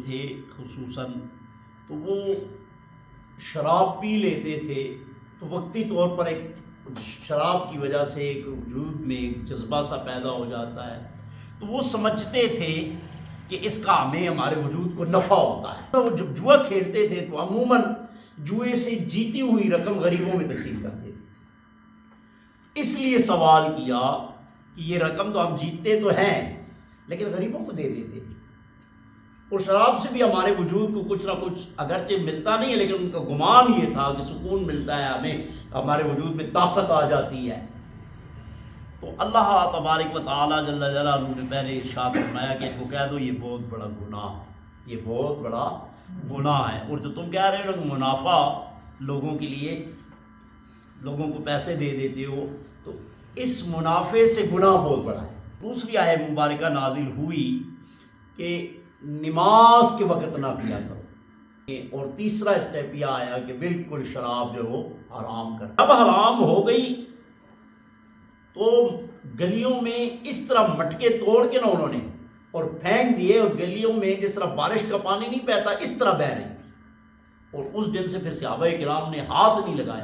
تھے خصوصاً تو وہ شراب پی لیتے تھے، تو وقتی طور پر ایک شراب کی وجہ سے ایک وجود میں ایک جذبہ سا پیدا ہو جاتا ہے، تو وہ سمجھتے تھے کہ اس کا ہمیں ہمارے وجود کو نفع ہوتا ہے۔ تو وہ جب جوا کھیلتے تھے تو عموماً جوئے سے جیتی ہوئی رقم غریبوں میں تقسیم کرتے تھے۔ اس لیے سوال کیا کہ یہ رقم تو ہم جیتتے تو ہیں لیکن غریبوں کو دے دیتے، اور شراب سے بھی ہمارے وجود کو کچھ نہ کچھ اگرچہ ملتا نہیں ہے لیکن ان کا گمان یہ تھا کہ سکون ملتا ہے، ہمیں ہمارے وجود میں طاقت آ جاتی ہے۔ تو اللہ تبارک و تعالیٰ جل جلالہ نے پہلے ارشاد فرمایا کہ ان کو کہہ دو یہ بہت بڑا گناہ ہے، یہ بہت بڑا گناہ ہے، اور جو تم کہہ رہے ہو کہ منافع لوگوں کے لیے لوگوں کو پیسے دے دیتے ہو، تو اس منافع سے گناہ بہت بڑا ہے۔ دوسری آیت مبارکہ نازل ہوئی کہ نماز کے وقت نہ پیا کرو، اور تیسرا اسٹیپ یہ آیا کہ بالکل شراب جو ہو حرام کر۔ اب حرام ہو گئی تو گلیوں میں اس طرح مٹکے توڑ کے نہ انہوں نے اور پھینک دیے، اور گلیوں میں جس طرح بارش کا پانی نہیں بہتا اس طرح بہہ رہی تھی، اور اس دن سے پھر صحابہ کرام نے ہاتھ نہیں لگایا۔